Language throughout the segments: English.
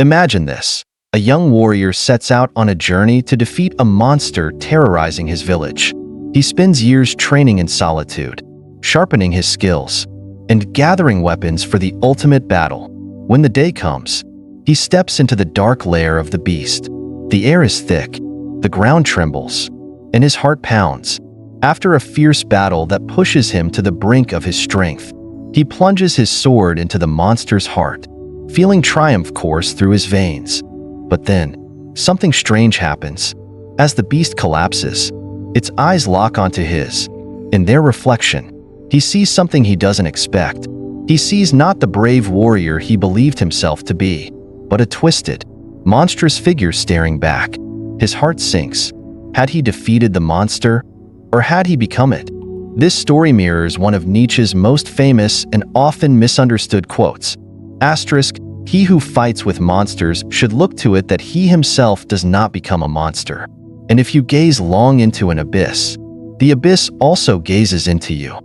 Imagine this. A young warrior sets out on a journey to defeat a monster terrorizing his village. He spends years training in solitude, sharpening his skills, and gathering weapons for the ultimate battle. When the day comes, he steps into the dark lair of the beast. The air is thick, the ground trembles, and his heart pounds. After a fierce battle that pushes him to the brink of his strength, he plunges his sword into the monster's heart, feeling triumph course through his veins. But then, something strange happens. As the beast collapses, its eyes lock onto his. In their reflection, he sees something he doesn't expect. He sees not the brave warrior he believed himself to be, but a twisted, monstrous figure staring back. His heart sinks. Had he defeated the monster, or had he become it? This story mirrors one of Nietzsche's most famous and often misunderstood quotes. Asterisk, he who fights with monsters should look to it that he himself does not become a monster. And if you gaze long into an abyss, the abyss also gazes into you.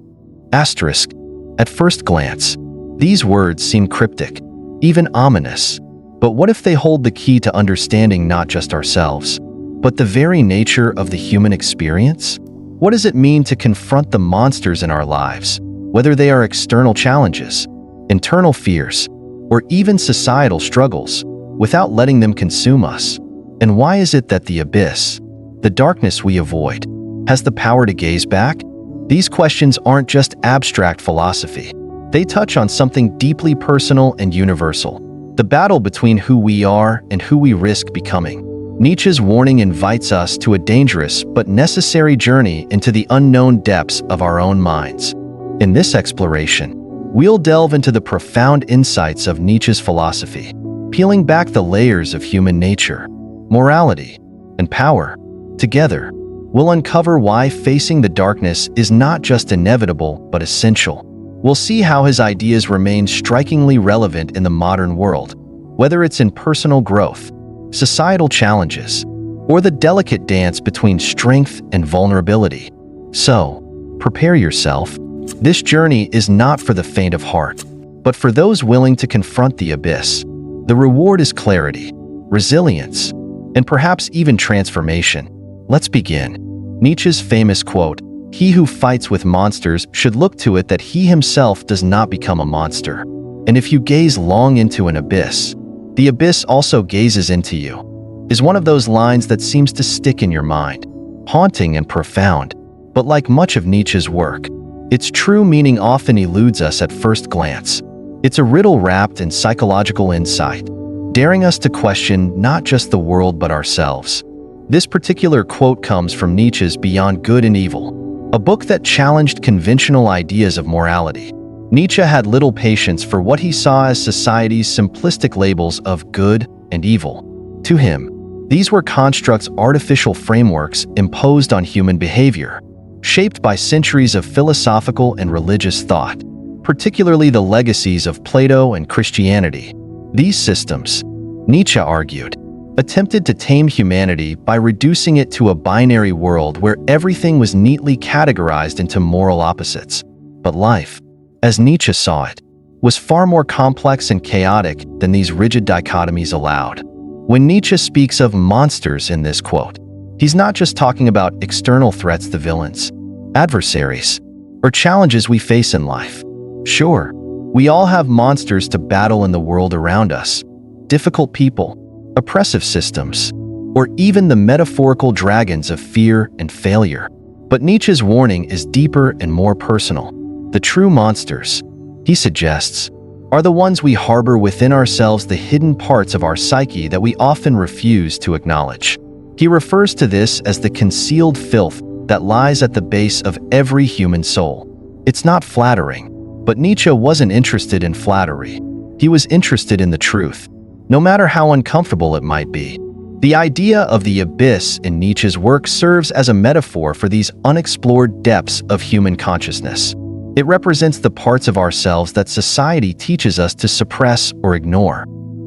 Asterisk. At first glance, these words seem cryptic, even ominous. But what if they hold the key to understanding not just ourselves, but the very nature of the human experience? What does it mean to confront the monsters in our lives, whether they are external challenges, internal fears, or even societal struggles, without letting them consume us? And why is it that the abyss, the darkness we avoid, has the power to gaze back? These questions aren't just abstract philosophy. They touch on something deeply personal and universal: the battle between who we are and who we risk becoming. Nietzsche's warning invites us to a dangerous but necessary journey into the unknown depths of our own minds. In this exploration, we'll delve into the profound insights of Nietzsche's philosophy, peeling back the layers of human nature, morality, and power. Together, we'll uncover why facing the darkness is not just inevitable but essential. We'll see how his ideas remain strikingly relevant in the modern world, whether it's in personal growth, societal challenges, or the delicate dance between strength and vulnerability. So, prepare yourself. This journey is not for the faint of heart, but for those willing to confront the abyss. The reward is clarity, resilience, and perhaps even transformation. Let's begin. Nietzsche's famous quote, "He who fights with monsters should look to it that he himself does not become a monster. And if you gaze long into an abyss, the abyss also gazes into you," is one of those lines that seems to stick in your mind, haunting and profound. But like much of Nietzsche's work, its true meaning often eludes us at first glance. It's a riddle wrapped in psychological insight, daring us to question not just the world but ourselves. This particular quote comes from Nietzsche's Beyond Good and Evil, a book that challenged conventional ideas of morality. Nietzsche had little patience for what he saw as society's simplistic labels of good and evil. To him, these were constructs, artificial frameworks imposed on human behavior, shaped by centuries of philosophical and religious thought, particularly the legacies of Plato and Christianity. These systems, Nietzsche argued, attempted to tame humanity by reducing it to a binary world where everything was neatly categorized into moral opposites. But life, as Nietzsche saw it, was far more complex and chaotic than these rigid dichotomies allowed. When Nietzsche speaks of monsters in this quote, he's not just talking about external threats, the villains, adversaries, or challenges we face in life. Sure, we all have monsters to battle in the world around us: difficult people, oppressive systems, or even the metaphorical dragons of fear and failure. But Nietzsche's warning is deeper and more personal. The true monsters, he suggests, are the ones we harbor within ourselves, the hidden parts of our psyche that we often refuse to acknowledge. He refers to this as the concealed filth that lies at the base of every human soul. It's not flattering, but Nietzsche wasn't interested in flattery. He was interested in the truth, no matter how uncomfortable it might be. The idea of the abyss in Nietzsche's work serves as a metaphor for these unexplored depths of human consciousness. It represents the parts of ourselves that society teaches us to suppress or ignore.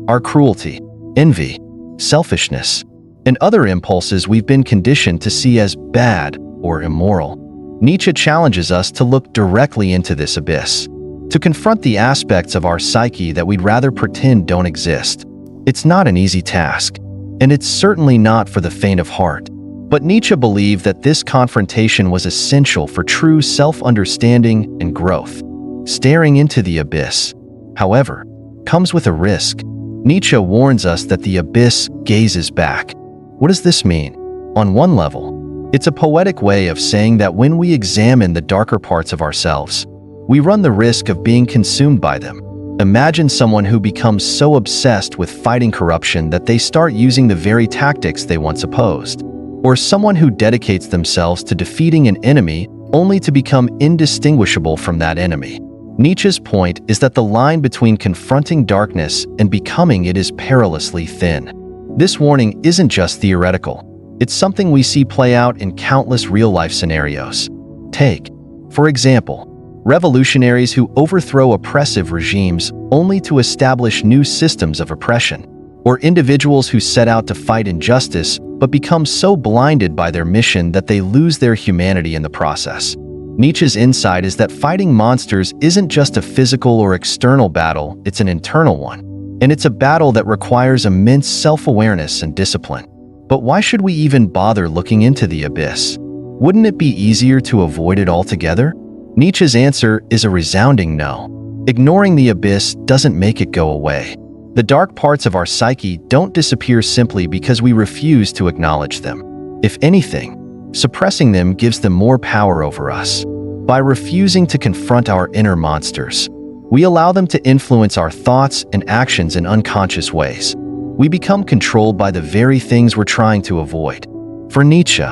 Our cruelty, envy, selfishness, and other impulses we've been conditioned to see as bad or immoral. Nietzsche challenges us to look directly into this abyss, to confront the aspects of our psyche that we'd rather pretend don't exist. It's not an easy task, and it's certainly not for the faint of heart. But Nietzsche believed that this confrontation was essential for true self-understanding and growth. Staring into the abyss, however, comes with a risk. Nietzsche warns us that the abyss gazes back. What does this mean? On one level, it's a poetic way of saying that when we examine the darker parts of ourselves, we run the risk of being consumed by them. Imagine someone who becomes so obsessed with fighting corruption that they start using the very tactics they once opposed. Or someone who dedicates themselves to defeating an enemy only to become indistinguishable from that enemy. Nietzsche's point is that the line between confronting darkness and becoming it is perilously thin. This warning isn't just theoretical. It's something we see play out in countless real-life scenarios. Take, for example, revolutionaries who overthrow oppressive regimes only to establish new systems of oppression, or individuals who set out to fight injustice but become so blinded by their mission that they lose their humanity in the process. Nietzsche's insight is that fighting monsters isn't just a physical or external battle, it's an internal one. And it's a battle that requires immense self-awareness and discipline. But why should we even bother looking into the abyss? Wouldn't it be easier to avoid it altogether? Nietzsche's answer is a resounding no. Ignoring the abyss doesn't make it go away. The dark parts of our psyche don't disappear simply because we refuse to acknowledge them. If anything, suppressing them gives them more power over us. By refusing to confront our inner monsters, we allow them to influence our thoughts and actions in unconscious ways. We become controlled by the very things we're trying to avoid. For Nietzsche,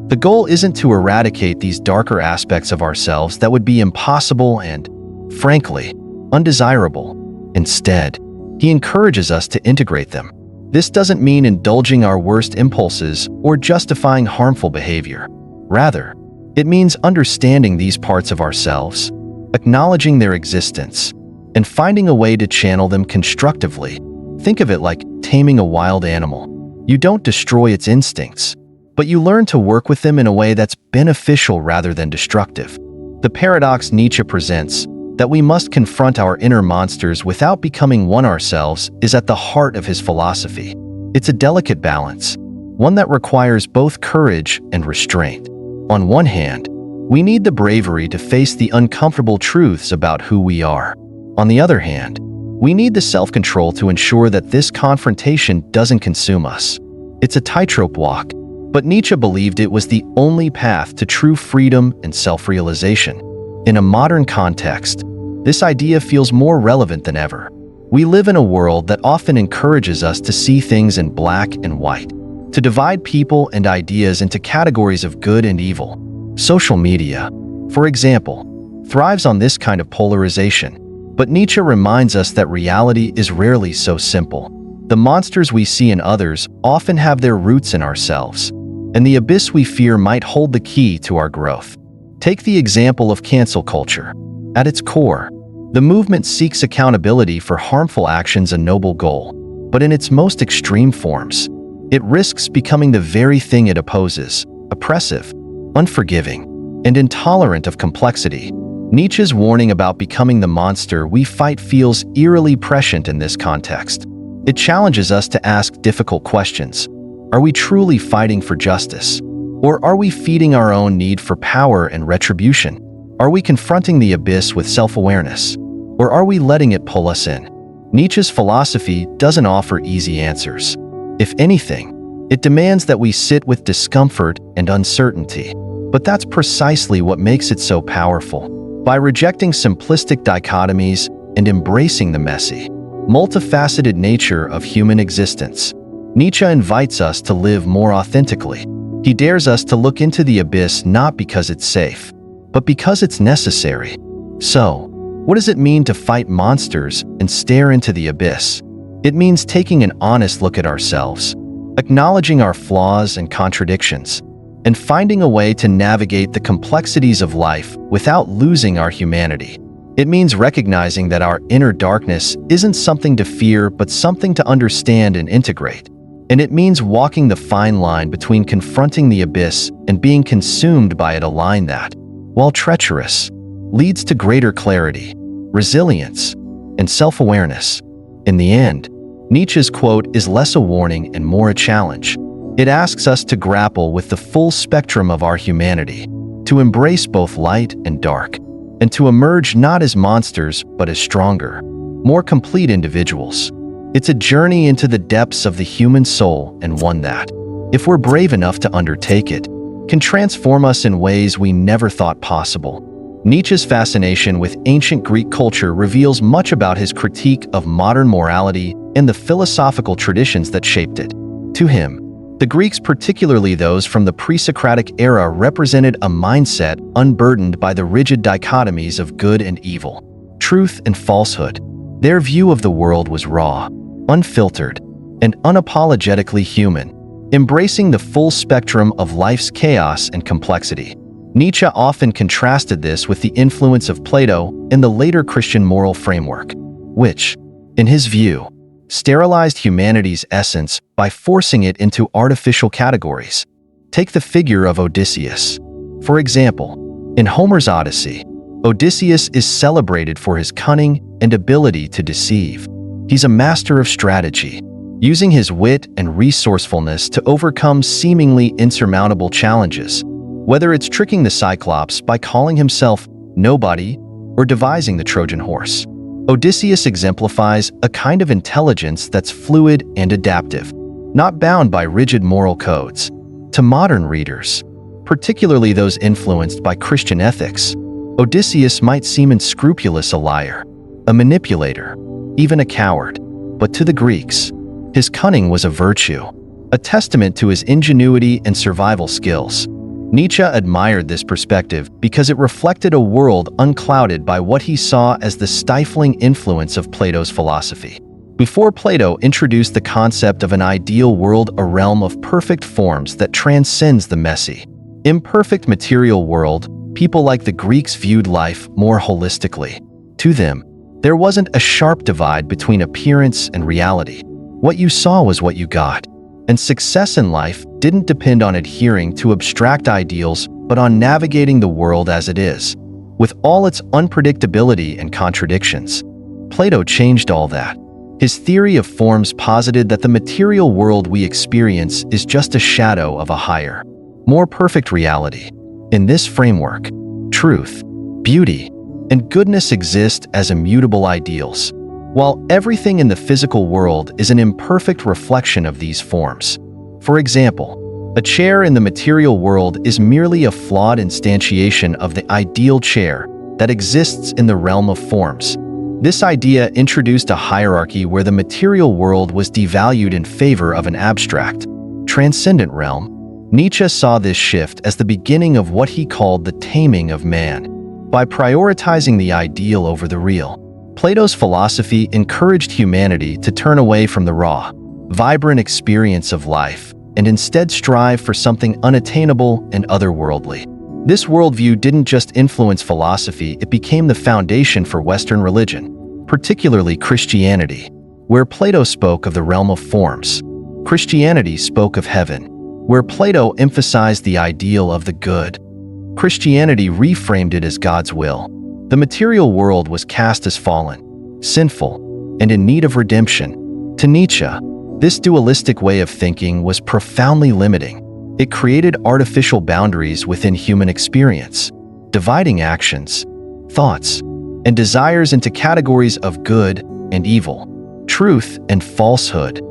the goal isn't to eradicate these darker aspects of ourselves that would be impossible and, frankly, undesirable. Instead, he encourages us to integrate them. This doesn't mean indulging our worst impulses or justifying harmful behavior. Rather, it means understanding these parts of ourselves, acknowledging their existence, and finding a way to channel them constructively. Think of it like taming a wild animal. You don't destroy its instincts, but you learn to work with them in a way that's beneficial rather than destructive. The paradox Nietzsche presents, that we must confront our inner monsters without becoming one ourselves, is at the heart of his philosophy. It's a delicate balance, one that requires both courage and restraint. On one hand, we need the bravery to face the uncomfortable truths about who we are. On the other hand, we need the self-control to ensure that this confrontation doesn't consume us. It's a tightrope walk, but Nietzsche believed it was the only path to true freedom and self-realization. In a modern context, this idea feels more relevant than ever. We live in a world that often encourages us to see things in black and white, to divide people and ideas into categories of good and evil. Social media, for example, thrives on this kind of polarization, but Nietzsche reminds us that reality is rarely so simple. The monsters we see in others often have their roots in ourselves, and the abyss we fear might hold the key to our growth. Take the example of cancel culture. At its core, the movement seeks accountability for harmful actions, a noble goal, but in its most extreme forms, it risks becoming the very thing it opposes: oppressive, unforgiving, and intolerant of complexity. Nietzsche's warning about becoming the monster we fight feels eerily prescient in this context. It challenges us to ask difficult questions. Are we truly fighting for justice? Or are we feeding our own need for power and retribution? Are we confronting the abyss with self-awareness? Or are we letting it pull us in? Nietzsche's philosophy doesn't offer easy answers. If anything, it demands that we sit with discomfort and uncertainty. But that's precisely what makes it so powerful. By rejecting simplistic dichotomies and embracing the messy, multifaceted nature of human existence, Nietzsche invites us to live more authentically. He dares us to look into the abyss not because it's safe, but because it's necessary. So, what does it mean to fight monsters and stare into the abyss? It means taking an honest look at ourselves, acknowledging our flaws and contradictions, and finding a way to navigate the complexities of life without losing our humanity. It means recognizing that our inner darkness isn't something to fear but something to understand and integrate. And it means walking the fine line between confronting the abyss and being consumed by it, a line that, while treacherous, leads to greater clarity, resilience, and self-awareness. In the end, Nietzsche's quote is less a warning and more a challenge. It asks us to grapple with the full spectrum of our humanity, to embrace both light and dark, and to emerge not as monsters but as stronger, more complete individuals. It's a journey into the depths of the human soul, and one that, if we're brave enough to undertake it, can transform us in ways we never thought possible. Nietzsche's fascination with ancient Greek culture reveals much about his critique of modern morality and the philosophical traditions that shaped it. To him, the Greeks, particularly those from the pre-Socratic era, represented a mindset unburdened by the rigid dichotomies of good and evil, truth and falsehood. Their view of the world was raw, unfiltered, and unapologetically human, embracing the full spectrum of life's chaos and complexity. Nietzsche often contrasted this with the influence of Plato and the later Christian moral framework, which, in his view, sterilized humanity's essence by forcing it into artificial categories. Take the figure of Odysseus. For example, in Homer's Odyssey, Odysseus is celebrated for his cunning and ability to deceive. He's a master of strategy, using his wit and resourcefulness to overcome seemingly insurmountable challenges, whether it's tricking the Cyclops by calling himself nobody or devising the Trojan horse. Odysseus exemplifies a kind of intelligence that's fluid and adaptive, not bound by rigid moral codes. To modern readers, particularly those influenced by Christian ethics, Odysseus might seem unscrupulous, a liar, a manipulator, even a coward. But to the Greeks, his cunning was a virtue, a testament to his ingenuity and survival skills. Nietzsche admired this perspective because it reflected a world unclouded by what he saw as the stifling influence of Plato's philosophy. Before Plato introduced the concept of an ideal world, a realm of perfect forms that transcends the messy, imperfect material world, people like the Greeks viewed life more holistically. To them, there wasn't a sharp divide between appearance and reality. What you saw was what you got. And success in life didn't depend on adhering to abstract ideals, but on navigating the world as it is, with all its unpredictability and contradictions. Plato changed all that. His theory of forms posited that the material world we experience is just a shadow of a higher, more perfect reality. In this framework, truth, beauty, and goodness exist as immutable ideals, while everything in the physical world is an imperfect reflection of these forms. For example, a chair in the material world is merely a flawed instantiation of the ideal chair that exists in the realm of forms. This idea introduced a hierarchy where the material world was devalued in favor of an abstract, transcendent realm. Nietzsche saw this shift as the beginning of what he called the taming of man. By prioritizing the ideal over the real, Plato's philosophy encouraged humanity to turn away from the raw, vibrant experience of life and instead strive for something unattainable and otherworldly. This worldview didn't just influence philosophy, it became the foundation for Western religion, particularly Christianity. Where Plato spoke of the realm of forms, Christianity spoke of heaven. Where Plato emphasized the ideal of the good, Christianity reframed it as God's will. The material world was cast as fallen, sinful, and in need of redemption. To Nietzsche, this dualistic way of thinking was profoundly limiting. It created artificial boundaries within human experience, dividing actions, thoughts, and desires into categories of good and evil, truth and falsehood.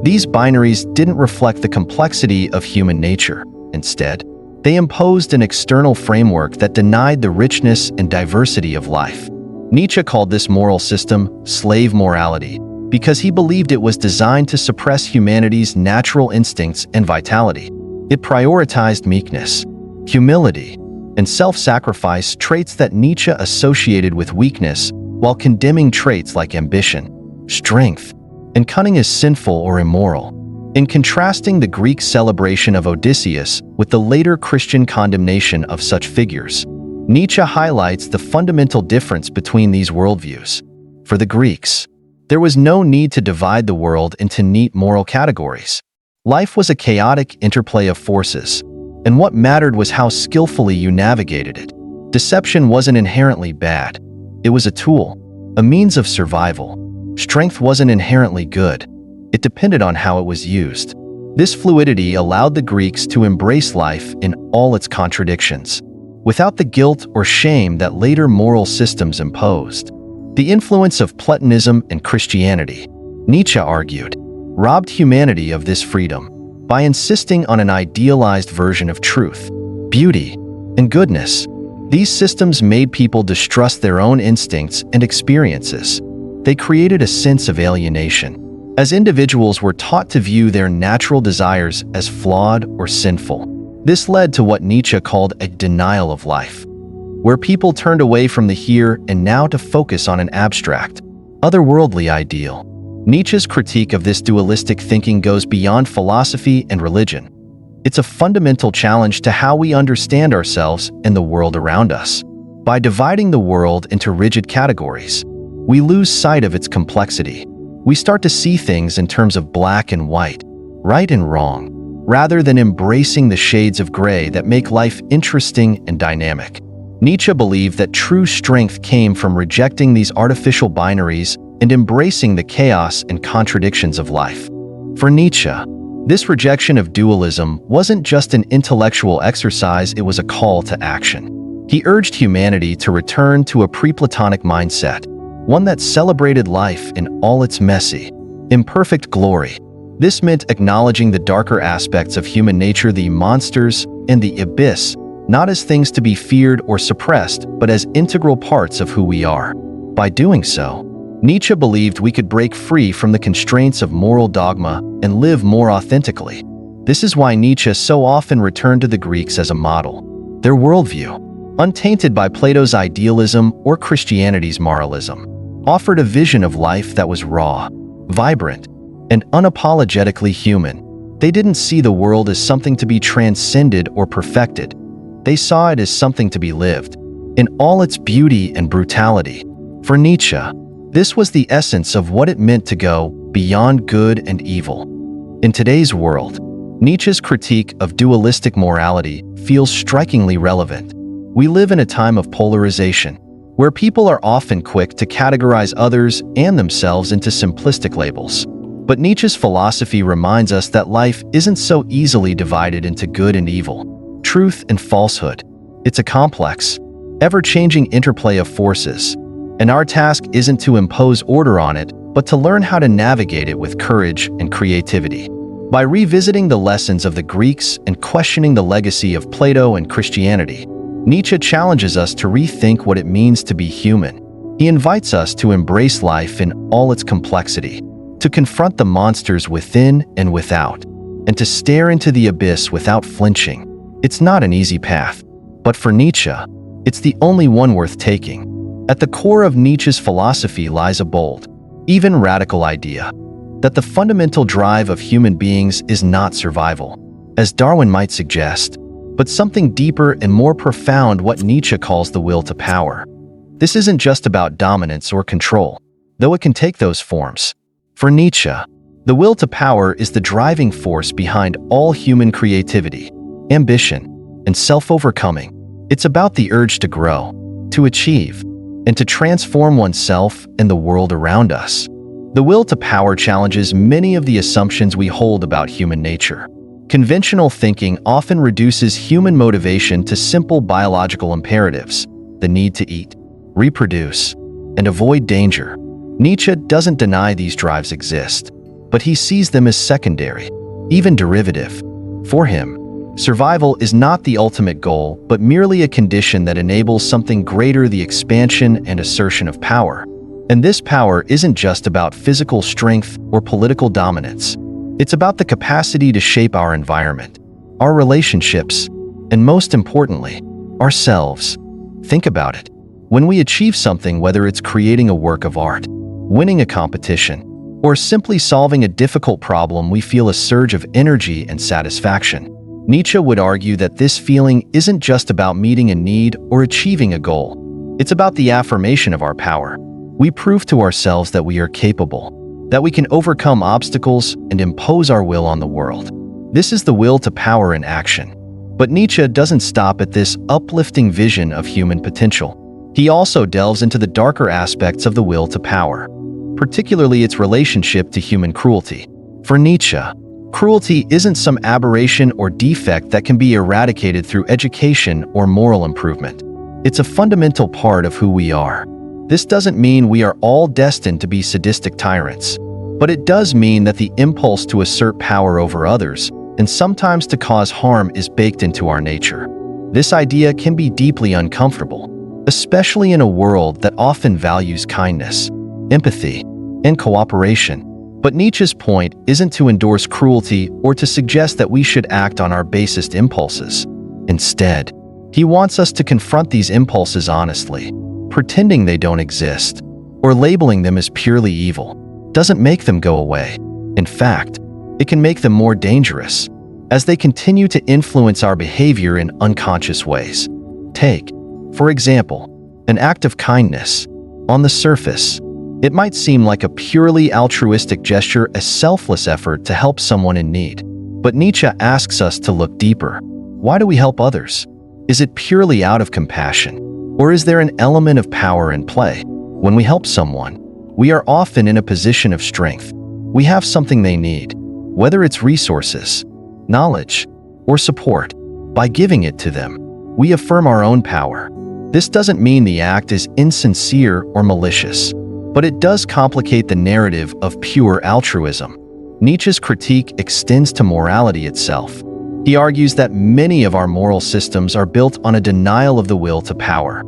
These binaries didn't reflect the complexity of human nature. Instead, they imposed an external framework that denied the richness and diversity of life. Nietzsche called this moral system slave morality because he believed it was designed to suppress humanity's natural instincts and vitality. It prioritized meekness, humility, and self-sacrifice, traits that Nietzsche associated with weakness, while condemning traits like ambition, strength, and cunning as sinful or immoral. In contrasting the Greek celebration of Odysseus with the later Christian condemnation of such figures, Nietzsche highlights the fundamental difference between these worldviews. For the Greeks, there was no need to divide the world into neat moral categories. Life was a chaotic interplay of forces, and what mattered was how skillfully you navigated it. Deception wasn't inherently bad. It was a tool, a means of survival. Strength wasn't inherently good. It depended on how it was used. This fluidity allowed the Greeks to embrace life in all its contradictions, without the guilt or shame that later moral systems imposed. The influence of Platonism and Christianity, Nietzsche argued, robbed humanity of this freedom by insisting on an idealized version of truth, beauty, and goodness. These systems made people distrust their own instincts and experiences. They created a sense of alienation, as individuals were taught to view their natural desires as flawed or sinful. This led to what Nietzsche called a denial of life, where people turned away from the here and now to focus on an abstract, otherworldly ideal. Nietzsche's critique of this dualistic thinking goes beyond philosophy and religion. It's a fundamental challenge to how we understand ourselves and the world around us. By dividing the world into rigid categories, we lose sight of its complexity. We start to see things in terms of black and white, right and wrong, rather than embracing the shades of gray that make life interesting and dynamic. Nietzsche believed that true strength came from rejecting these artificial binaries and embracing the chaos and contradictions of life. For Nietzsche, this rejection of dualism wasn't just an intellectual exercise, it was a call to action. He urged humanity to return to a pre-Platonic mindset, one that celebrated life in all its messy, imperfect glory. This meant acknowledging the darker aspects of human nature, the monsters and the abyss, not as things to be feared or suppressed, but as integral parts of who we are. By doing so, Nietzsche believed we could break free from the constraints of moral dogma and live more authentically. This is why Nietzsche so often returned to the Greeks as a model. Their worldview, untainted by Plato's idealism or Christianity's moralism, offered a vision of life that was raw, vibrant, and unapologetically human. They didn't see the world as something to be transcended or perfected. They saw it as something to be lived, in all its beauty and brutality. For Nietzsche, this was the essence of what it meant to go beyond good and evil. In today's world, Nietzsche's critique of dualistic morality feels strikingly relevant. We live in a time of polarization, where people are often quick to categorize others and themselves into simplistic labels. But Nietzsche's philosophy reminds us that life isn't so easily divided into good and evil, truth and falsehood. It's a complex, ever-changing interplay of forces, and our task isn't to impose order on it, but to learn how to navigate it with courage and creativity. By revisiting the lessons of the Greeks and questioning the legacy of Plato and Christianity, Nietzsche challenges us to rethink what it means to be human. He invites us to embrace life in all its complexity, to confront the monsters within and without, and to stare into the abyss without flinching. It's not an easy path, but for Nietzsche, it's the only one worth taking. At the core of Nietzsche's philosophy lies a bold, even radical idea, that the fundamental drive of human beings is not survival, as Darwin might suggest, but something deeper and more profound, what Nietzsche calls the will to power. This isn't just about dominance or control, though it can take those forms. For Nietzsche, the will to power is the driving force behind all human creativity, ambition, and self-overcoming. It's about the urge to grow, to achieve, and to transform oneself and the world around us. The will to power challenges many of the assumptions we hold about human nature. Conventional thinking often reduces human motivation to simple biological imperatives, the need to eat, reproduce, and avoid danger. Nietzsche doesn't deny these drives exist, but he sees them as secondary, even derivative. For him, survival is not the ultimate goal, but merely a condition that enables something greater, the expansion and assertion of power. And this power isn't just about physical strength or political dominance. It's about the capacity to shape our environment, our relationships, and most importantly, ourselves. Think about it. When we achieve something, whether it's creating a work of art, winning a competition, or simply solving a difficult problem, we feel a surge of energy and satisfaction. Nietzsche would argue that this feeling isn't just about meeting a need or achieving a goal. It's about the affirmation of our power. We prove to ourselves that we are capable, that we can overcome obstacles and impose our will on the world. This is the will to power in action. But Nietzsche doesn't stop at this uplifting vision of human potential. He also delves into the darker aspects of the will to power, particularly its relationship to human cruelty. For Nietzsche, cruelty isn't some aberration or defect that can be eradicated through education or moral improvement. It's a fundamental part of who we are. This doesn't mean we are all destined to be sadistic tyrants, but it does mean that the impulse to assert power over others and sometimes to cause harm is baked into our nature. This idea can be deeply uncomfortable, especially in a world that often values kindness, empathy, and cooperation. But Nietzsche's point isn't to endorse cruelty or to suggest that we should act on our basest impulses. Instead, he wants us to confront these impulses honestly. Pretending they don't exist, or labeling them as purely evil, doesn't make them go away. In fact, it can make them more dangerous, as they continue to influence our behavior in unconscious ways. Take, for example, an act of kindness. On the surface, it might seem like a purely altruistic gesture, a selfless effort to help someone in need. But Nietzsche asks us to look deeper. Why do we help others? Is it purely out of compassion? Or is there an element of power in play? When we help someone, we are often in a position of strength. We have something they need, whether it's resources, knowledge, or support. By giving it to them, we affirm our own power. This doesn't mean the act is insincere or malicious, but it does complicate the narrative of pure altruism. Nietzsche's critique extends to morality itself. He argues that many of our moral systems are built on a denial of the will to power.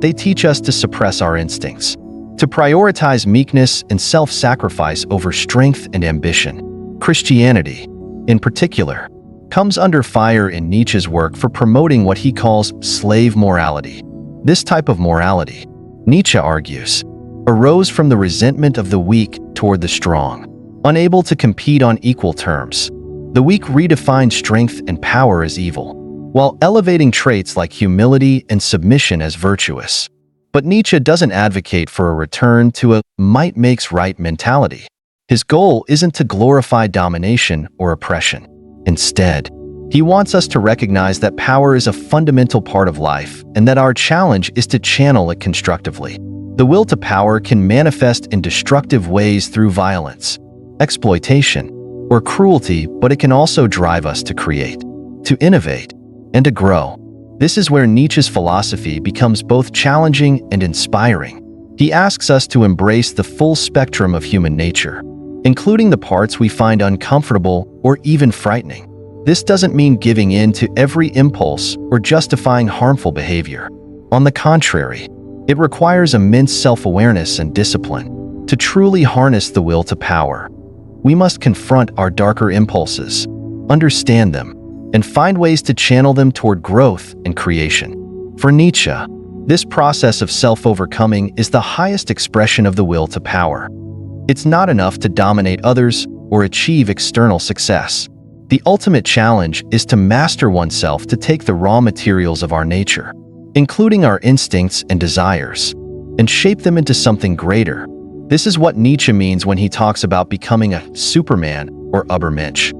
They teach us to suppress our instincts, to prioritize meekness and self-sacrifice over strength and ambition. Christianity, in particular, comes under fire in Nietzsche's work for promoting what he calls slave morality. This type of morality, Nietzsche argues, arose from the resentment of the weak toward the strong, unable to compete on equal terms. The weak redefined strength and power as evil, while elevating traits like humility and submission as virtuous. But Nietzsche doesn't advocate for a return to a might makes right mentality. His goal isn't to glorify domination or oppression. Instead, he wants us to recognize that power is a fundamental part of life and that our challenge is to channel it constructively. The will to power can manifest in destructive ways through violence, exploitation, or cruelty, but it can also drive us to create, to innovate, and to grow. This is where Nietzsche's philosophy becomes both challenging and inspiring. He asks us to embrace the full spectrum of human nature, including the parts we find uncomfortable or even frightening. This doesn't mean giving in to every impulse or justifying harmful behavior. On the contrary, it requires immense self-awareness and discipline. To truly harness the will to power, we must confront our darker impulses, understand them, and find ways to channel them toward growth and creation. For Nietzsche, this process of self-overcoming is the highest expression of the will to power. It's not enough to dominate others or achieve external success. The ultimate challenge is to master oneself, to take the raw materials of our nature, including our instincts and desires, and shape them into something greater. This is what Nietzsche means when he talks about becoming a Superman or Übermensch.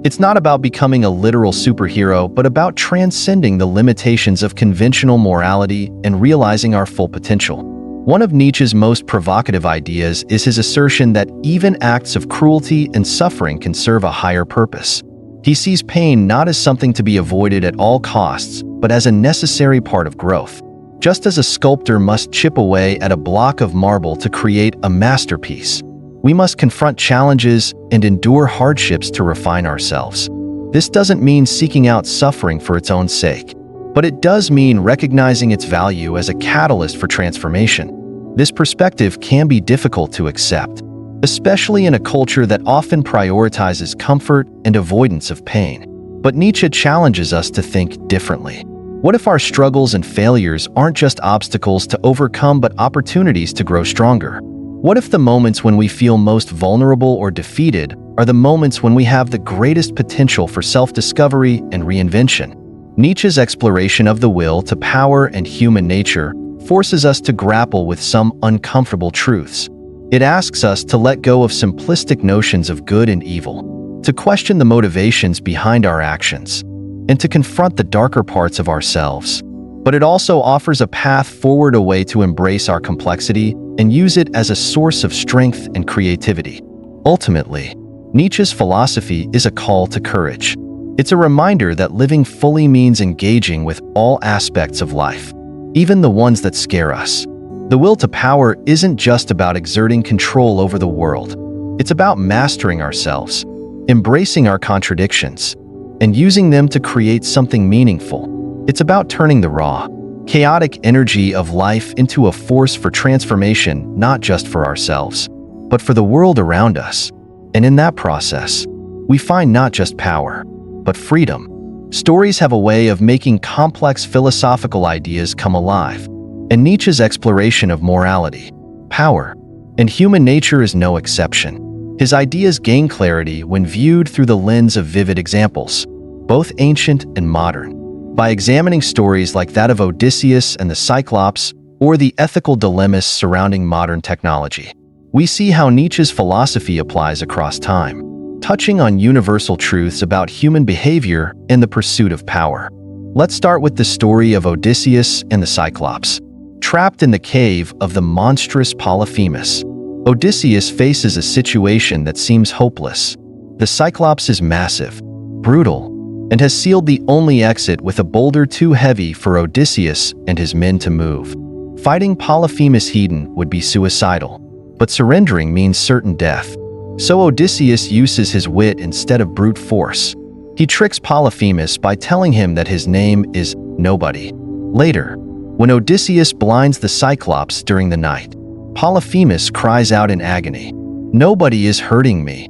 It's not about becoming a literal superhero, but about transcending the limitations of conventional morality and realizing our full potential. One of Nietzsche's most provocative ideas is his assertion that even acts of cruelty and suffering can serve a higher purpose. He sees pain not as something to be avoided at all costs, but as a necessary part of growth. Just as a sculptor must chip away at a block of marble to create a masterpiece, we must confront challenges and endure hardships to refine ourselves. This doesn't mean seeking out suffering for its own sake, but it does mean recognizing its value as a catalyst for transformation. This perspective can be difficult to accept, especially in a culture that often prioritizes comfort and avoidance of pain. But Nietzsche challenges us to think differently. What if our struggles and failures aren't just obstacles to overcome, but opportunities to grow stronger? What if the moments when we feel most vulnerable or defeated are the moments when we have the greatest potential for self-discovery and reinvention? Nietzsche's exploration of the will to power and human nature forces us to grapple with some uncomfortable truths. It asks us to let go of simplistic notions of good and evil, to question the motivations behind our actions, and to confront the darker parts of ourselves. But it also offers a path forward, a way to embrace our complexity and use it as a source of strength and creativity. Ultimately, Nietzsche's philosophy is a call to courage. It's a reminder that living fully means engaging with all aspects of life, even the ones that scare us. The will to power isn't just about exerting control over the world. It's about mastering ourselves, embracing our contradictions, and using them to create something meaningful. It's about turning the raw, chaotic energy of life into a force for transformation, not just for ourselves, but for the world around us. And in that process, we find not just power, but freedom. Stories have a way of making complex philosophical ideas come alive, and Nietzsche's exploration of morality, power, and human nature is no exception. His ideas gain clarity when viewed through the lens of vivid examples, both ancient and modern. By examining stories like that of Odysseus and the Cyclops, or the ethical dilemmas surrounding modern technology, we see how Nietzsche's philosophy applies across time, touching on universal truths about human behavior and the pursuit of power. Let's start with the story of Odysseus and the Cyclops. Trapped in the cave of the monstrous Polyphemus, Odysseus faces a situation that seems hopeless. The Cyclops is massive, brutal, and has sealed the only exit with a boulder too heavy for Odysseus and his men to move. Fighting Polyphemus' headon would be suicidal, but surrendering means certain death. So Odysseus uses his wit instead of brute force. He tricks Polyphemus by telling him that his name is Nobody. Later, when Odysseus blinds the Cyclops during the night, Polyphemus cries out in agony, "Nobody is hurting me."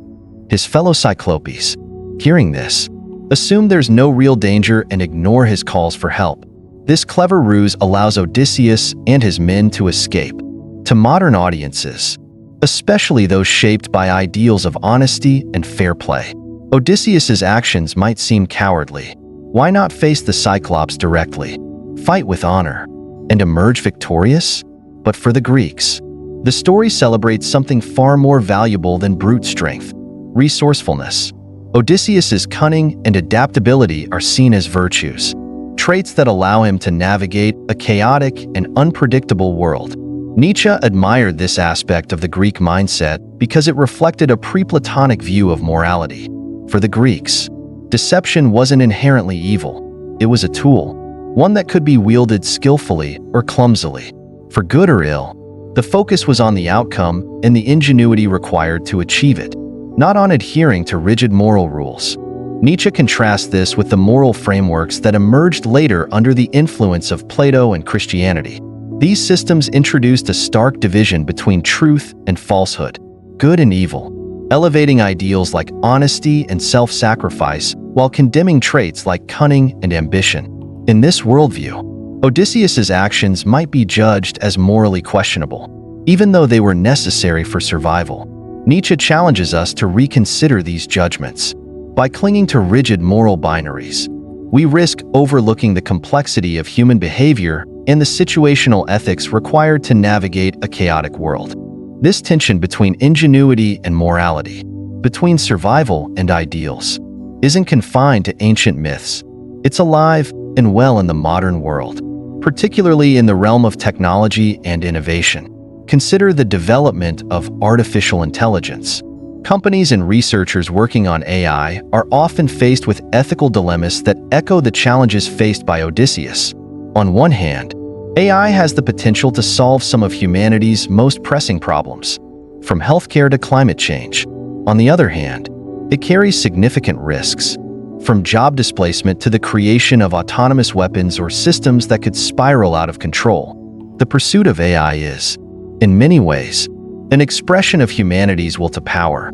His fellow Cyclopes, hearing this, assume there's no real danger and ignore his calls for help. This clever ruse allows Odysseus and his men to escape. To modern audiences, especially those shaped by ideals of honesty and fair play, Odysseus's actions might seem cowardly. Why not face the Cyclops directly, fight with honor, and emerge victorious? But for the Greeks, the story celebrates something far more valuable than brute strength: resourcefulness. Odysseus's cunning and adaptability are seen as virtues, traits that allow him to navigate a chaotic and unpredictable world. Nietzsche admired this aspect of the Greek mindset because it reflected a pre-Platonic view of morality. For the Greeks, deception wasn't inherently evil. It was a tool, one that could be wielded skillfully or clumsily. For good or ill, the focus was on the outcome and the ingenuity required to achieve it, not on adhering to rigid moral rules. Nietzsche contrasts this with the moral frameworks that emerged later under the influence of Plato and Christianity. These systems introduced a stark division between truth and falsehood, good and evil, elevating ideals like honesty and self-sacrifice while condemning traits like cunning and ambition. In this worldview, Odysseus's actions might be judged as morally questionable, even though they were necessary for survival. Nietzsche challenges us to reconsider these judgments. By clinging to rigid moral binaries, we risk overlooking the complexity of human behavior and the situational ethics required to navigate a chaotic world. This tension between ingenuity and morality, between survival and ideals, isn't confined to ancient myths. It's alive and well in the modern world, particularly in the realm of technology and innovation. Consider the development of artificial intelligence. Companies and researchers working on AI are often faced with ethical dilemmas that echo the challenges faced by Odysseus. On one hand, AI has the potential to solve some of humanity's most pressing problems, from healthcare to climate change. On the other hand, it carries significant risks, from job displacement to the creation of autonomous weapons or systems that could spiral out of control. The pursuit of AI is, in many ways, an expression of humanity's will to power,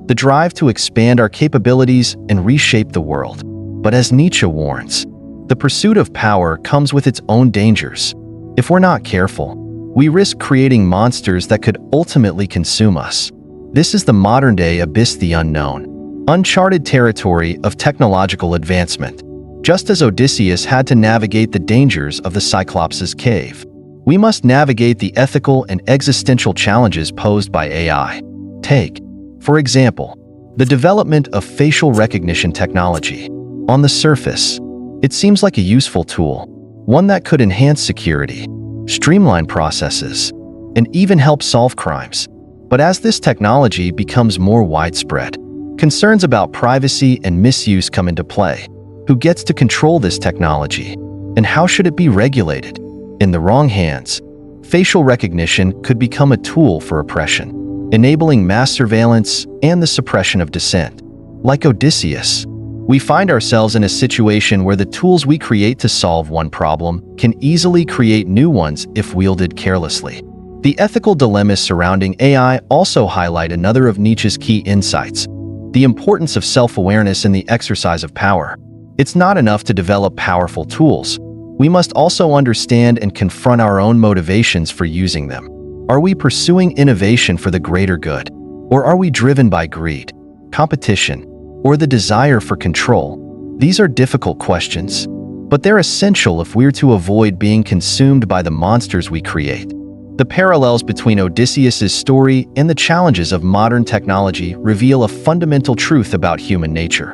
the drive to expand our capabilities and reshape the world. But as Nietzsche warns, the pursuit of power comes with its own dangers. If we're not careful, we risk creating monsters that could ultimately consume us. This is the modern-day abyss, the unknown, uncharted territory of technological advancement. Just as Odysseus had to navigate the dangers of the Cyclops' cave, we must navigate the ethical and existential challenges posed by AI. Take, for example, the development of facial recognition technology. On the surface, it seems like a useful tool, one that could enhance security, streamline processes, and even help solve crimes. But as this technology becomes more widespread, Concerns about privacy and misuse come into play. Who gets to control this technology? And how should it be regulated? In the wrong hands, facial recognition could become a tool for oppression, enabling mass surveillance and the suppression of dissent. Like Odysseus, we find ourselves in a situation where the tools we create to solve one problem can easily create new ones if wielded carelessly. The ethical dilemmas surrounding AI also highlight another of Nietzsche's key insights: the importance of self-awareness in the exercise of power. It's not enough to develop powerful tools. We must also understand and confront our own motivations for using them. Are we pursuing innovation for the greater good? Or are we driven by greed, competition, or the desire for control? These are difficult questions, but they're essential if we're to avoid being consumed by the monsters we create. The parallels between Odysseus's story and the challenges of modern technology reveal a fundamental truth about human nature.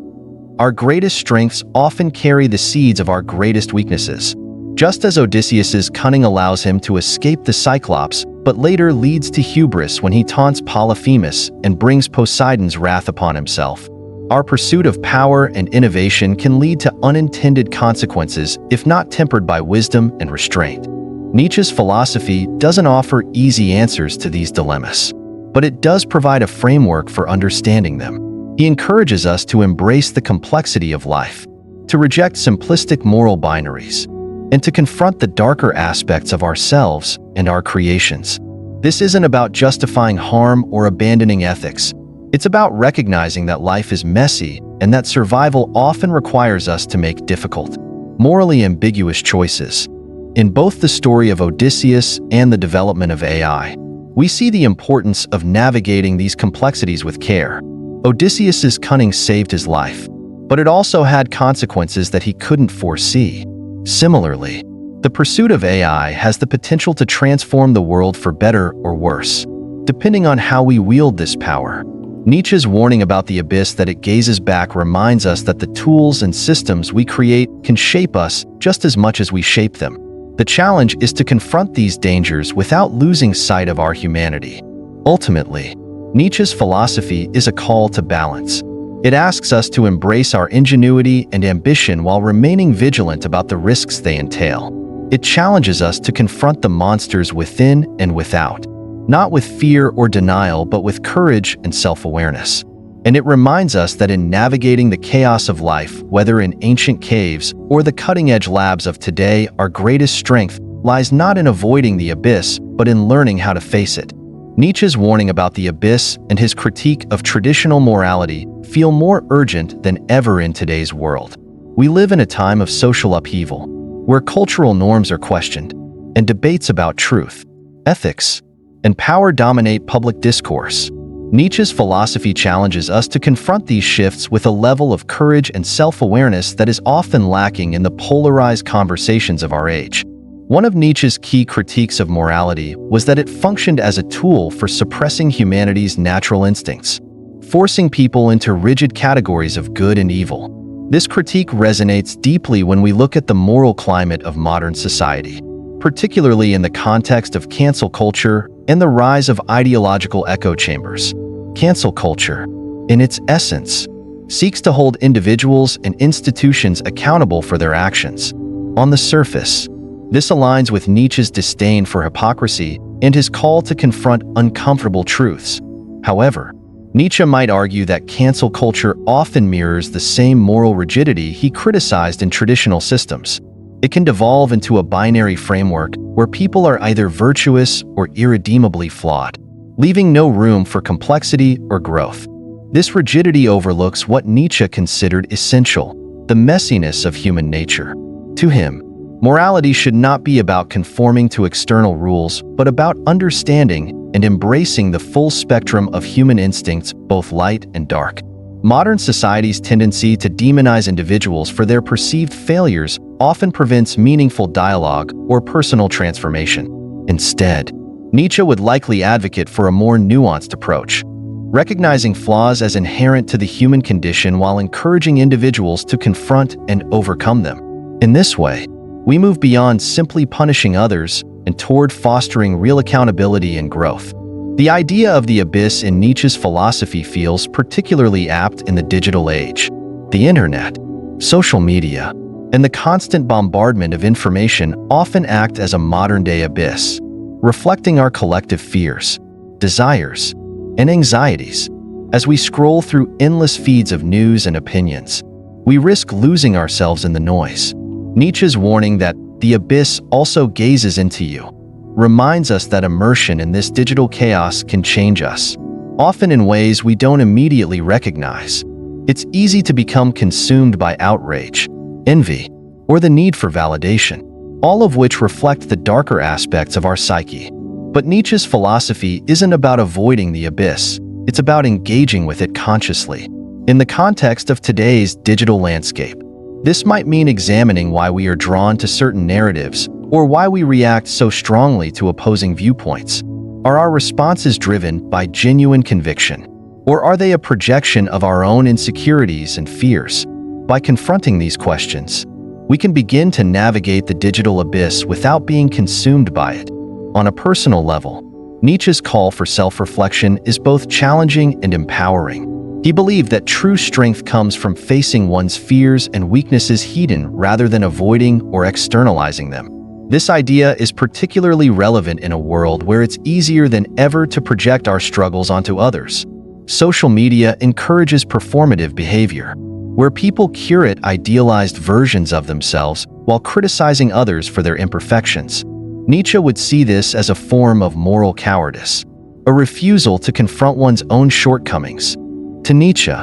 Our greatest strengths often carry the seeds of our greatest weaknesses. Just as Odysseus's cunning allows him to escape the Cyclops, but later leads to hubris when he taunts Polyphemus and brings Poseidon's wrath upon himself. Our pursuit of power and innovation can lead to unintended consequences if not tempered by wisdom and restraint. Nietzsche's philosophy doesn't offer easy answers to these dilemmas, but it does provide a framework for understanding them. He encourages us to embrace the complexity of life, to reject simplistic moral binaries, and to confront the darker aspects of ourselves and our creations. This isn't about justifying harm or abandoning ethics. It's about recognizing that life is messy and that survival often requires us to make difficult, morally ambiguous choices. In both the story of Odysseus and the development of AI, we see the importance of navigating these complexities with care. Odysseus's cunning saved his life, but it also had consequences that he couldn't foresee. Similarly, the pursuit of AI has the potential to transform the world for better or worse, depending on how we wield this power. Nietzsche's warning about the abyss that it gazes back reminds us that the tools and systems we create can shape us just as much as we shape them. The challenge is to confront these dangers without losing sight of our humanity. Ultimately, Nietzsche's philosophy is a call to balance. It asks us to embrace our ingenuity and ambition while remaining vigilant about the risks they entail. It challenges us to confront the monsters within and without, not with fear or denial, but with courage and self-awareness. And it reminds us that in navigating the chaos of life, whether in ancient caves or the cutting-edge labs of today, our greatest strength lies not in avoiding the abyss, but in learning how to face it. Nietzsche's warning about the abyss and his critique of traditional morality feel more urgent than ever in today's world. We live in a time of social upheaval, where cultural norms are questioned, and debates about truth, ethics, and power dominate public discourse. Nietzsche's philosophy challenges us to confront these shifts with a level of courage and self-awareness that is often lacking in the polarized conversations of our age. One of Nietzsche's key critiques of morality was that it functioned as a tool for suppressing humanity's natural instincts, forcing people into rigid categories of good and evil. This critique resonates deeply when we look at the moral climate of modern society, particularly in the context of cancel culture and the rise of ideological echo chambers. Cancel culture, in its essence, seeks to hold individuals and institutions accountable for their actions. On the surface, this aligns with Nietzsche's disdain for hypocrisy and his call to confront uncomfortable truths. However, Nietzsche might argue that cancel culture often mirrors the same moral rigidity he criticized in traditional systems. It can devolve into a binary framework where people are either virtuous or irredeemably flawed, leaving no room for complexity or growth. This rigidity overlooks what Nietzsche considered essential: the messiness of human nature. To him, morality should not be about conforming to external rules, but about understanding and embracing the full spectrum of human instincts, both light and dark. Modern society's tendency to demonize individuals for their perceived failures often prevents meaningful dialogue or personal transformation. Instead, Nietzsche would likely advocate for a more nuanced approach, recognizing flaws as inherent to the human condition while encouraging individuals to confront and overcome them. In this way, we move beyond simply punishing others and toward fostering real accountability and growth. The idea of the abyss in Nietzsche's philosophy feels particularly apt in the digital age. The internet, social media, and the constant bombardment of information often act as a modern-day abyss, reflecting our collective fears, desires, and anxieties. As we scroll through endless feeds of news and opinions, we risk losing ourselves in the noise. Nietzsche's warning that the abyss also gazes into you reminds us that immersion in this digital chaos can change us, often in ways we don't immediately recognize. It's easy to become consumed by outrage, envy, or the need for validation, all of which reflect the darker aspects of our psyche. But Nietzsche's philosophy isn't about avoiding the abyss, it's about engaging with it consciously. In the context of today's digital landscape, this might mean examining why we are drawn to certain narratives or why we react so strongly to opposing viewpoints. Are our responses driven by genuine conviction, or are they a projection of our own insecurities and fears? By confronting these questions, we can begin to navigate the digital abyss without being consumed by it. On a personal level, Nietzsche's call for self-reflection is both challenging and empowering. He believed that true strength comes from facing one's fears and weaknesses head-on rather than avoiding or externalizing them. This idea is particularly relevant in a world where it's easier than ever to project our struggles onto others. Social media encourages performative behavior, where people curate idealized versions of themselves while criticizing others for their imperfections. Nietzsche would see this as a form of moral cowardice, a refusal to confront one's own shortcomings. To Nietzsche,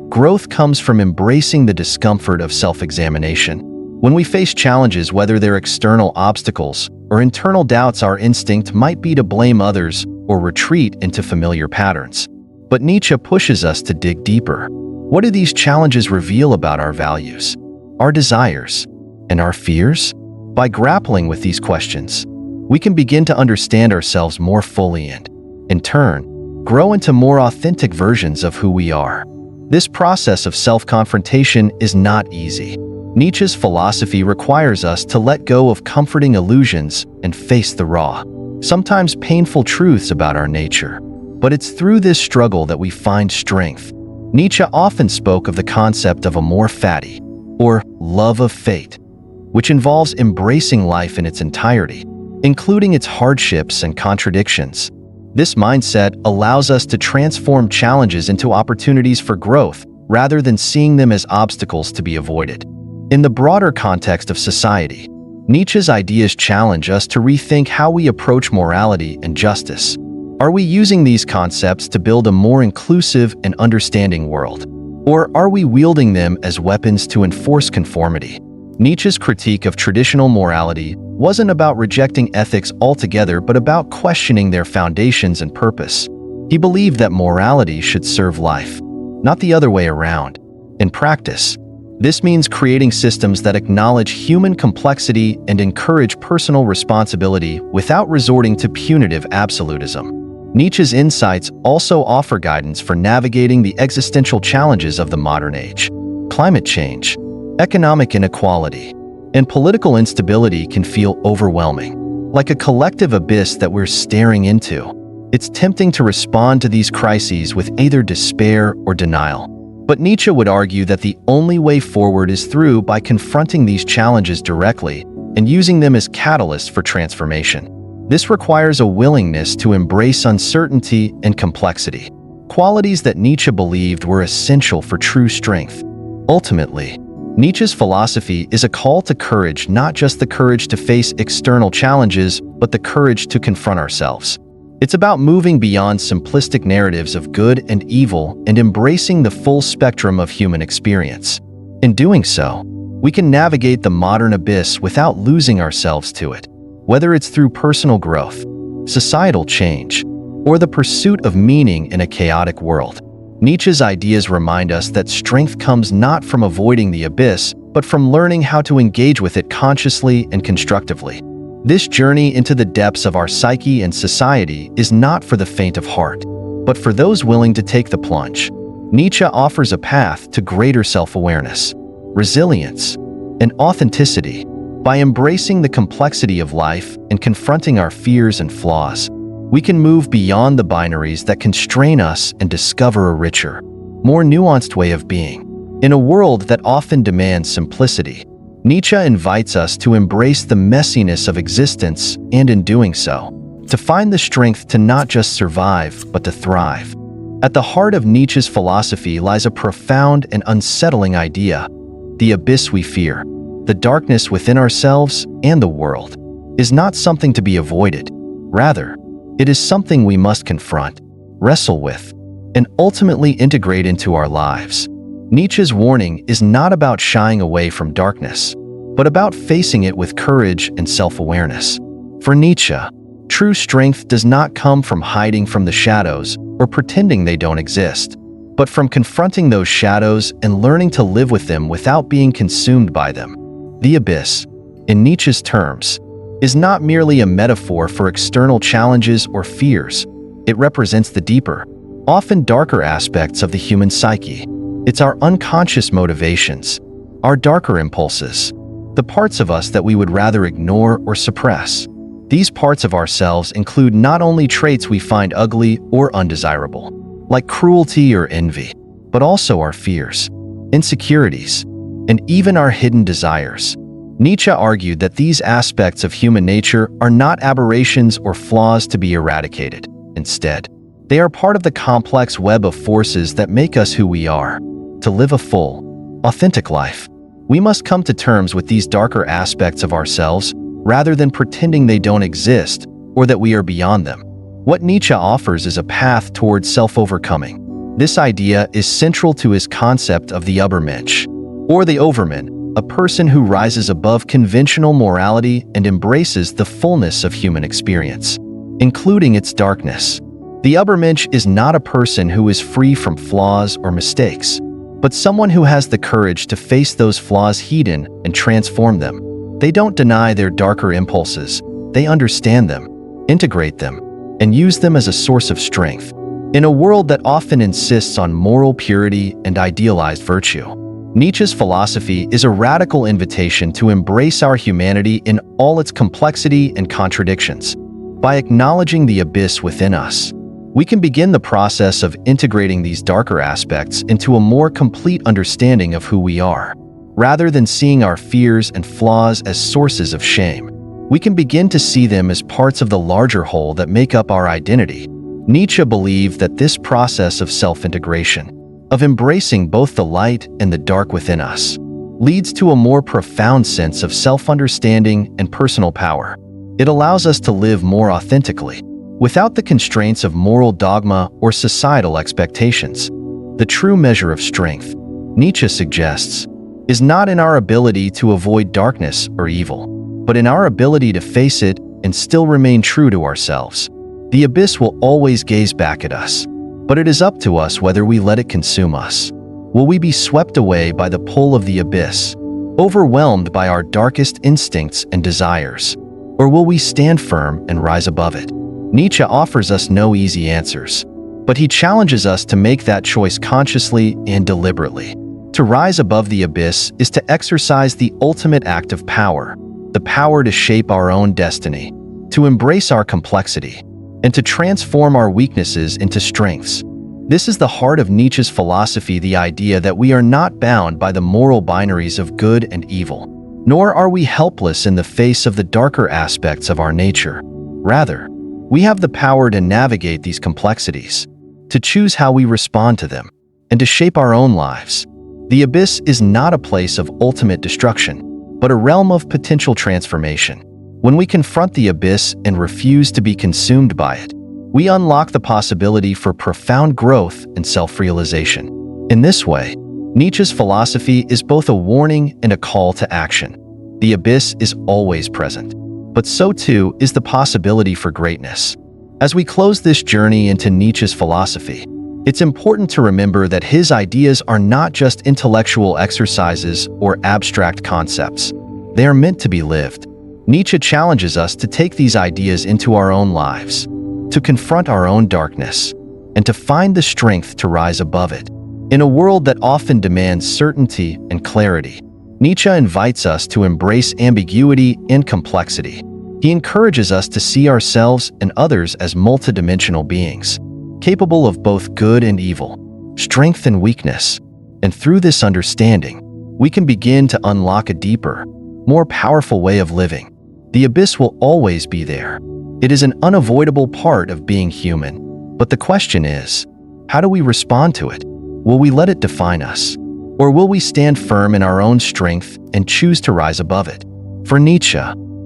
growth comes from embracing the discomfort of self-examination. When we face challenges, whether they're external obstacles or internal doubts, our instinct might be to blame others or retreat into familiar patterns. But Nietzsche pushes us to dig deeper. What do these challenges reveal about our values, our desires, and our fears? By grappling with these questions, we can begin to understand ourselves more fully and, in turn, grow into more authentic versions of who we are. This process of self-confrontation is not easy. Nietzsche's philosophy requires us to let go of comforting illusions and face the raw, sometimes painful truths about our nature. But it's through this struggle that we find strength. Nietzsche often spoke of the concept of amor fati, or love of fate, which involves embracing life in its entirety, including its hardships and contradictions. This mindset allows us to transform challenges into opportunities for growth rather than seeing them as obstacles to be avoided. In the broader context of society, Nietzsche's ideas challenge us to rethink how we approach morality and justice. Are we using these concepts to build a more inclusive and understanding world? Or are we wielding them as weapons to enforce conformity? Nietzsche's critique of traditional morality wasn't about rejecting ethics altogether, but about questioning their foundations and purpose. He believed that morality should serve life, not the other way around. In practice, this means creating systems that acknowledge human complexity and encourage personal responsibility without resorting to punitive absolutism. Nietzsche's insights also offer guidance for navigating the existential challenges of the modern age. Climate change, economic inequality, and political instability can feel overwhelming, like a collective abyss that we're staring into. It's tempting to respond to these crises with either despair or denial. But Nietzsche would argue that the only way forward is by confronting these challenges directly and using them as catalysts for transformation. This requires a willingness to embrace uncertainty and complexity, qualities that Nietzsche believed were essential for true strength. Ultimately, Nietzsche's philosophy is a call to courage, not just the courage to face external challenges, but the courage to confront ourselves. It's about moving beyond simplistic narratives of good and evil and embracing the full spectrum of human experience. In doing so, we can navigate the modern abyss without losing ourselves to it. Whether it's through personal growth, societal change, or the pursuit of meaning in a chaotic world, Nietzsche's ideas remind us that strength comes not from avoiding the abyss, but from learning how to engage with it consciously and constructively. This journey into the depths of our psyche and society is not for the faint of heart, but for those willing to take the plunge. Nietzsche offers a path to greater self-awareness, resilience, and authenticity. By embracing the complexity of life and confronting our fears and flaws, We can move beyond the binaries that constrain us and discover a richer, more nuanced way of being. In a world that often demands simplicity, Nietzsche invites us to embrace the messiness of existence and, in doing so, to find the strength to not just survive, but to thrive. At the heart of Nietzsche's philosophy lies a profound and unsettling idea: the abyss we fear, the darkness within ourselves and the world, is not something to be avoided. Rather, it is something we must confront, wrestle with, and ultimately integrate into our lives. Nietzsche's warning is not about shying away from darkness, but about facing it with courage and self-awareness. For Nietzsche, true strength does not come from hiding from the shadows or pretending they don't exist, but from confronting those shadows and learning to live with them without being consumed by them. The abyss, in Nietzsche's terms, is not merely a metaphor for external challenges or fears. It represents the deeper, often darker aspects of the human psyche. It's our unconscious motivations, our darker impulses, the parts of us that we would rather ignore or suppress. These parts of ourselves include not only traits we find ugly or undesirable, like cruelty or envy, but also our fears, insecurities, and even our hidden desires. Nietzsche argued that these aspects of human nature are not aberrations or flaws to be eradicated. Instead, they are part of the complex web of forces that make us who we are. To live a full, authentic life, we must come to terms with these darker aspects of ourselves rather than pretending they don't exist or that we are beyond them. What Nietzsche offers is a path towards self-overcoming. This idea is central to his concept of the Übermensch, or the Overman, a person who rises above conventional morality and embraces the fullness of human experience, including its darkness. The Übermensch is not a person who is free from flaws or mistakes, but someone who has the courage to face those flaws head-on and transform them. They don't deny their darker impulses, they understand them, integrate them, and use them as a source of strength. In a world that often insists on moral purity and idealized virtue, Nietzsche's philosophy is a radical invitation to embrace our humanity in all its complexity and contradictions. By acknowledging the abyss within us, we can begin the process of integrating these darker aspects into a more complete understanding of who we are. Rather than seeing our fears and flaws as sources of shame, we can begin to see them as parts of the larger whole that make up our identity. Nietzsche believed that this process of self-integration, of embracing both the light and the dark within us, leads to a more profound sense of self-understanding and personal power. It allows us to live more authentically, without the constraints of moral dogma or societal expectations. The true measure of strength, Nietzsche suggests, is not in our ability to avoid darkness or evil, but in our ability to face it and still remain true to ourselves. The abyss will always gaze back at us, but it is up to us whether we let it consume us. Will we be swept away by the pull of the abyss, overwhelmed by our darkest instincts and desires, or will we stand firm and rise above it? Nietzsche offers us no easy answers, but he challenges us to make that choice consciously and deliberately. To rise above the abyss is to exercise the ultimate act of power, the power to shape our own destiny, to embrace our complexity, and to transform our weaknesses into strengths. This is the heart of Nietzsche's philosophy, the idea that we are not bound by the moral binaries of good and evil, nor are we helpless in the face of the darker aspects of our nature. Rather, we have the power to navigate these complexities, to choose how we respond to them, and to shape our own lives. The abyss is not a place of ultimate destruction, but a realm of potential transformation. When we confront the abyss and refuse to be consumed by it, we unlock the possibility for profound growth and self-realization. In this way, Nietzsche's philosophy is both a warning and a call to action. The abyss is always present, but so too is the possibility for greatness. As we close this journey into Nietzsche's philosophy, it's important to remember that his ideas are not just intellectual exercises or abstract concepts. They are meant to be lived. Nietzsche challenges us to take these ideas into our own lives, to confront our own darkness, and to find the strength to rise above it. In a world that often demands certainty and clarity, Nietzsche invites us to embrace ambiguity and complexity. He encourages us to see ourselves and others as multidimensional beings, capable of both good and evil, strength and weakness. And through this understanding, we can begin to unlock a deeper, more powerful way of living. The abyss will always be there. It is an unavoidable part of being human. But the question is, how do we respond to it? Will we let it define us? Or will we stand firm in our own strength and choose to rise above it? For Nietzsche,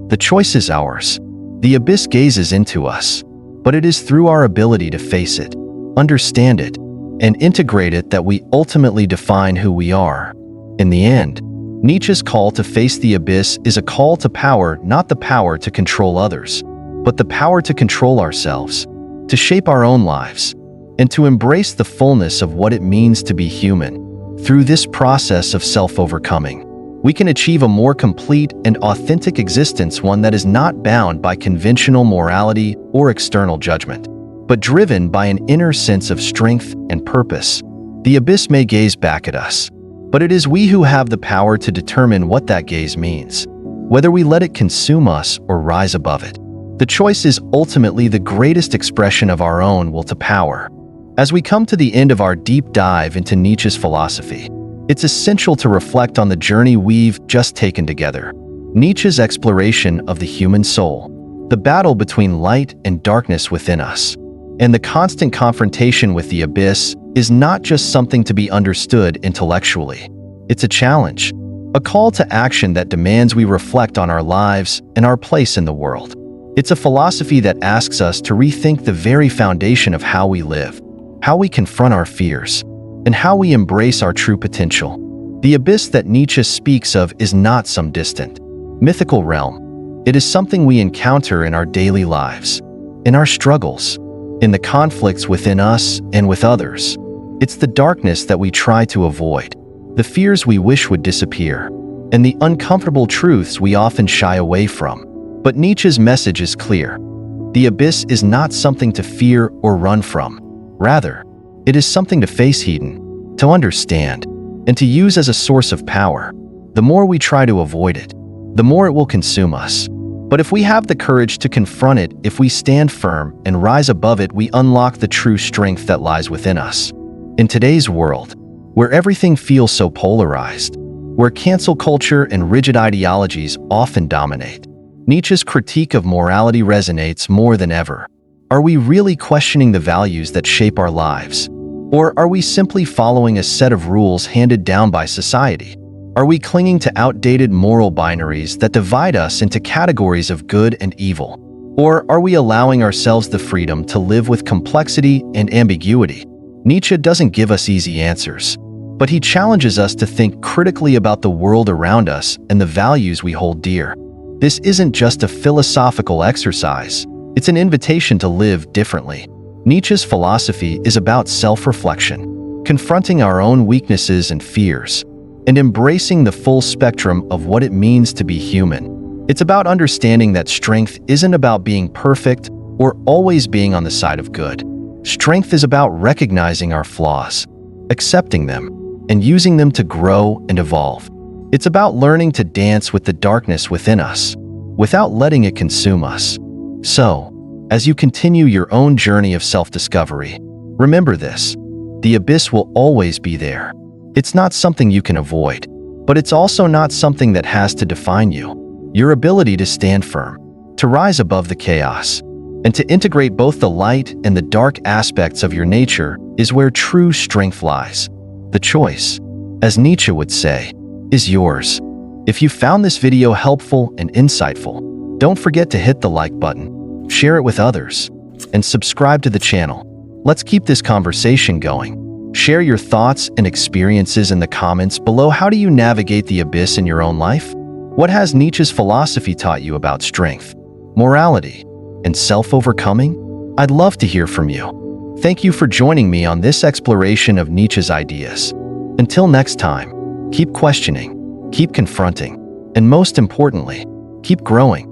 the choice is ours. The abyss gazes into us, but it is through our ability to face it, understand it, and integrate it that we ultimately define who we are. In the end, Nietzsche's call to face the abyss is a call to power, not the power to control others, but the power to control ourselves, to shape our own lives, and to embrace the fullness of what it means to be human. Through this process of self-overcoming, we can achieve a more complete and authentic existence, one that is not bound by conventional morality or external judgment, but driven by an inner sense of strength and purpose. The abyss may gaze back at us, but it is we who have the power to determine what that gaze means, whether we let it consume us or rise above it. The choice is ultimately the greatest expression of our own will to power. As we come to the end of our deep dive into Nietzsche's philosophy, it's essential to reflect on the journey we've just taken together. Nietzsche's exploration of the human soul, the battle between light and darkness within us, and the constant confrontation with the abyss is not just something to be understood intellectually. It's a challenge, a call to action that demands we reflect on our lives and our place in the world. It's a philosophy that asks us to rethink the very foundation of how we live, how we confront our fears, and how we embrace our true potential. The abyss that Nietzsche speaks of is not some distant, mythical realm. It is something we encounter in our daily lives, in our struggles, in the conflicts within us and with others. It's the darkness that we try to avoid, the fears we wish would disappear, and the uncomfortable truths we often shy away from. But Nietzsche's message is clear. The abyss is not something to fear or run from. Rather, it is something to face, headon, to understand, and to use as a source of power. The more we try to avoid it, the more it will consume us. But if we have the courage to confront it, if we stand firm and rise above it, we unlock the true strength that lies within us. In today's world, where everything feels so polarized, where cancel culture and rigid ideologies often dominate, Nietzsche's critique of morality resonates more than ever. Are we really questioning the values that shape our lives? Or are we simply following a set of rules handed down by society? Are we clinging to outdated moral binaries that divide us into categories of good and evil? Or are we allowing ourselves the freedom to live with complexity and ambiguity? Nietzsche doesn't give us easy answers, but he challenges us to think critically about the world around us and the values we hold dear. This isn't just a philosophical exercise, it's an invitation to live differently. Nietzsche's philosophy is about self-reflection, confronting our own weaknesses and fears, and embracing the full spectrum of what it means to be human. It's about understanding that strength isn't about being perfect or always being on the side of good. Strength is about recognizing our flaws, accepting them, and using them to grow and evolve. It's about learning to dance with the darkness within us, without letting it consume us. So, as you continue your own journey of self-discovery, remember this: the abyss will always be there. It's not something you can avoid, but it's also not something that has to define you. Your ability to stand firm, to rise above the chaos, and to integrate both the light and the dark aspects of your nature is where true strength lies. The choice, as Nietzsche would say, is yours. If you found this video helpful and insightful, don't forget to hit the like button, share it with others, and subscribe to the channel. Let's keep this conversation going. Share your thoughts and experiences in the comments below. How do you navigate the abyss in your own life? What has Nietzsche's philosophy taught you about strength, morality, and self-overcoming? I'd love to hear from you. Thank you for joining me on this exploration of Nietzsche's ideas. Until next time, keep questioning, keep confronting, and most importantly, keep growing.